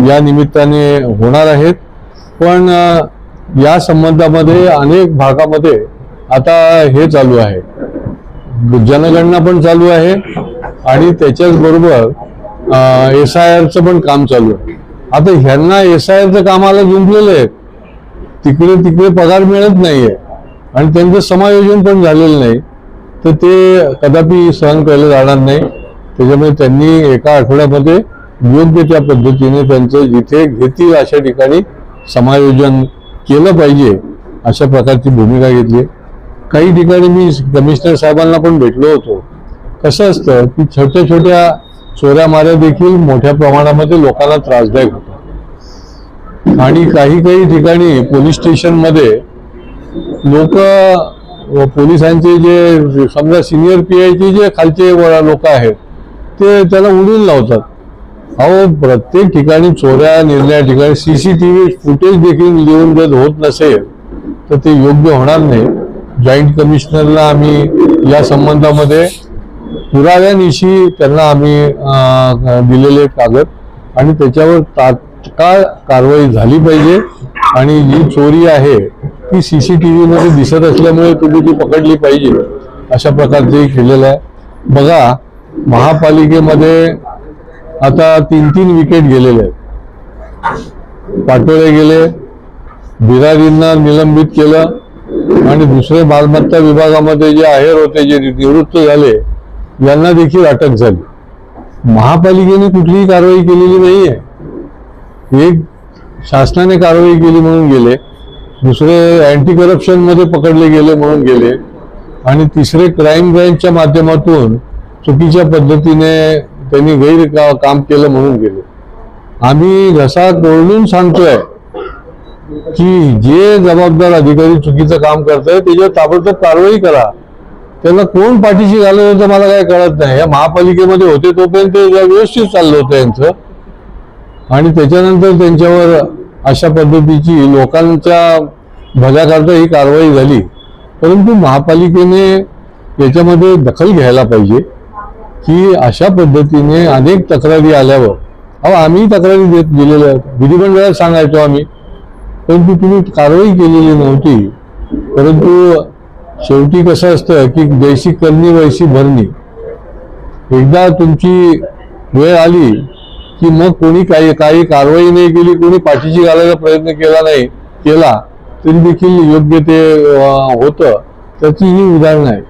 या निमित्ताने होणार आहेत. पण या संबंधामध्ये अनेक भागामध्ये आता हे चालू आहे, जनगणना पण चालू आहे आणि त्याच्याच बरोबर SIRचं पण काम चालू आहे. आता ह्यांना SIRचं कामाला जुंपलेले आहेत, तिकडे पगार मिळत नाहीये आणि त्यांचं समायोजन पण झालेलं नाही, तर ते कदापि सहन केलं जाणार नाही. त्याच्यामुळे त्यांनी एका आठवड्यामध्ये योग्य त्या पद्धतीने त्यांचं जिथे घेतील अशा ठिकाणी समायोजन केलं पाहिजे अशा प्रकारची भूमिका घेतली. काही ठिकाणी मी कमिशनर साहेबांना पण भेटलो होतो. कसं असतं की छोट्या छोट्या चोऱ्या माऱ्या देखील मोठ्या प्रमाणामध्ये लोकांना त्रासदायक होतात आणि काही ठिकाणी पोलीस स्टेशनमध्ये लोक पोलिसांचे जे समजा सिनियर PIचे जे खालचे लोक आहेत ते त्याला उडून लावतात. अहो, प्रत्येक ठिकाणी चोऱ्या निर्णया ठिकाणी CCTV फुटेज देखील देऊन जर होत नसेल तर ते योग्य होणार नाही. जॉईंट कमिशनरला आम्ही या संबंधामध्ये पुराव्यानिशी त्यांना आम्ही दिलेले कागद आणि त्याच्यावर तात्काळ कारवाई झाली पाहिजे आणि जी चोरी आहे ती CCTV मध्ये दिसत असल्यामुळे तुम्ही ती पकडली पाहिजे अशा प्रकारचे केलेलं आहे. बघा, महापालिकेमध्ये आता 3 विकेट गेलेले आहेत. पाटोळे गेले, बिरारींना निलंबित केलं आणि दुसरे मालमत्ता विभागामध्ये जे आहेर होते, जे निवृत्त झाले, यांना देखील अटक झाली. महापालिकेने कुठलीही कारवाई केलेली नाहीये. एक शासनाने कारवाई केली म्हणून गेले, दुसरे अँटी करप्शन मध्ये पकडले गेले म्हणून गेले आणि तिसरे क्राईम ब्रँचच्या माध्यमातून चुकीच्या पद्धतीने त्यांनी काम केलं म्हणून गेले. आम्ही घसा तोडून सांगतोय की जे जबाबदार अधिकारी चुकीचं काम करताय त्याच्यावर ताबडतोब कारवाई करा. त्यांना कोण पाठीशी घालत होतं मला काय कळत नाही. या महापालिकेमध्ये होते तोपर्यंत व्यवस्थित चाललं होतं यांचं आणि त्याच्यानंतर त्यांच्यावर अशा पद्धतीची लोकांच्या भल्याकरता ही कारवाई झाली. परंतु महापालिकेने याच्यामध्ये दखल घ्यायला पाहिजे की अशा पद्धतीने अनेक तक्रारी आल्यावर, अहो आम्ही तक्रारी दिलेल्या आहेत, विधिमंडळात सांगायचो आम्ही, परंतु तुम्ही कारवाई केलेली नव्हती. परंतु शेवटी कसं असतं की जैसी करणी वैसी भरणी. एकदा तुमची वेळ आली की मग कोणी काही कारवाई नाही केली, कोणी पाठीशी घालायचा प्रयत्न केला तरी देखील योग्य ते होतं. त्याची ही उदाहरणं आहे.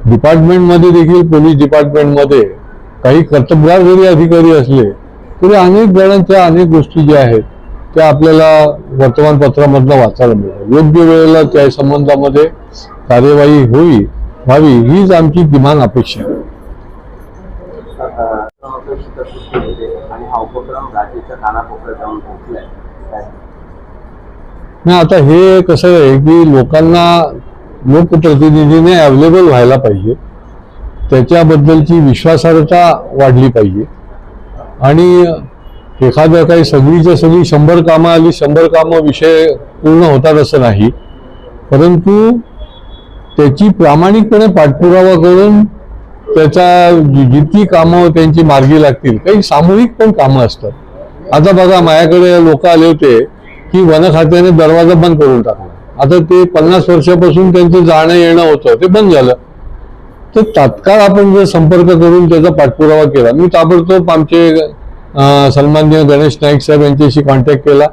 डिपार्टमेंटमध्ये देखील, पोलीस डिपार्टमेंटमध्ये काही कर्तबगार जरी अधिकारी असले तरी अनेक जणांच्या अनेक गोष्टी ज्या आहेत त्या आपल्याला वर्तमानपत्रामधनं वाचायला मिळतात. योग्य वेळेला त्या संबंधामध्ये कार्यवाही व्हावी हीच आमची किमान अपेक्षा आहे. नाही, आता हे कसं आहे की लोकांना लोकप्रतिनिधीने अवेलेबल व्हायला पाहिजे, त्याच्याबद्दलची विश्वासार्हता वाढली पाहिजे आणि एखाद्या काही सगळीच्या सगळी 100 कामं आली, 100 कामं विषय पूर्ण होतात असं नाही. परंतु त्याची प्रामाणिकपणे पाठपुरावा करून त्याच्या जितकी कामं त्यांची मार्गी लागतील, काही सामूहिक पण कामं असतात. आता बघा, माझ्याकडे लोक आले होते की वन खात्याने दरवाजा बंद करून टाकला. आता ते 50 वर्षापासून त्यांचं जाणं येणं होतं ते बंद झालं. तर तात्काळ आपण जर संपर्क करून त्याचा पाठपुरावा केला, मी ताबडतोब आमचे सन्माननीय गणेश नाईक साहेब यांच्याशी कॉन्टॅक्ट केला.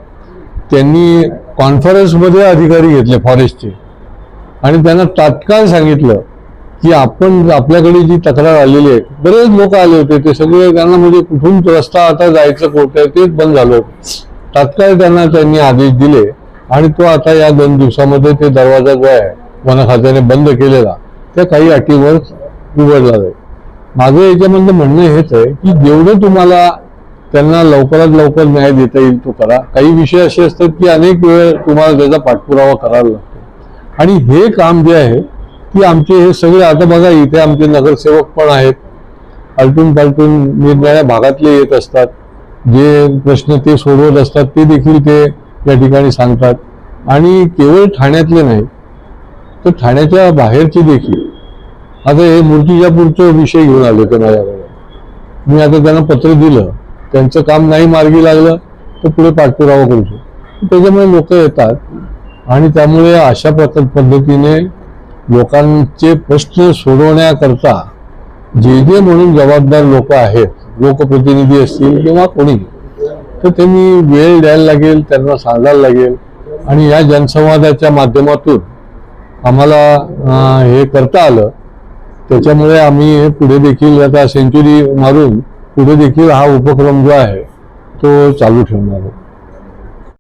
त्यांनी कॉन्फरन्समध्ये अधिकारी घेतले फॉरेस्टचे आणि त्यांना तात्काळ सांगितलं की आपल्याकडे जी तक्रार आलेली आहे, बरेच लोक आले होते, ते सगळे त्यांना म्हणजे कुठून रस्ता आता जायचं कुठे तेच बंद झालं होतं. तात्काळ त्यांनी आदेश दिले आणि तो आता या 2 दिवसामध्ये ते दरवाजा जो आहे वन खात्याने बंद केलेला त्या काही अटीवर उघडला जाईल. माझं याच्यामधलं म्हणणं हेच आहे की जेवढं तुम्हाला त्यांना लवकरात लवकर न्याय देता येईल तो करा. काही विषय असे असतात की अनेक वेळ तुम्हाला त्याचा पाठपुरावा करावा लागतो आणि हे काम जे आहे की आमचे हे सगळे, आता बघा इथे आमचे नगरसेवक पण आहेत, आलटून पालटून निरनिराळ्या भागातले येत असतात, जे प्रश्न ते सोडवत असतात ते देखील ते या ठिकाणी सांगतात आणि केवळ ठाण्यातले नाही तर ठाण्याच्या बाहेरचे देखील. आता हे मूर्तिजापूरचा विषय घेऊन आले होते माझ्याकडे, मी आता त्यांना पत्र दिलं त्यांचं काम नाही मार्गी लागलं तर पुढे पाठपुरावा करू शकतो. त्याच्यामुळे लोक येतात आणि त्यामुळे अशा पद्धतीने लोकांचे प्रश्न सोडवण्याकरता जे म्हणून जबाबदार लोक आहेत, लोकप्रतिनिधी असतील किंवा कोणी, तर त्यांनी वेळ द्यायला लागेल, त्यांना सांगायला लागेल. आणि या जनसंवादाच्या माध्यमातून आम्हाला हे करता आलं. त्याच्यामुळे आम्ही पुढे देखील आता सेंचुरी मारून पुढे देखील हा उपक्रम जो आहे तो चालू ठेवणार आहोत.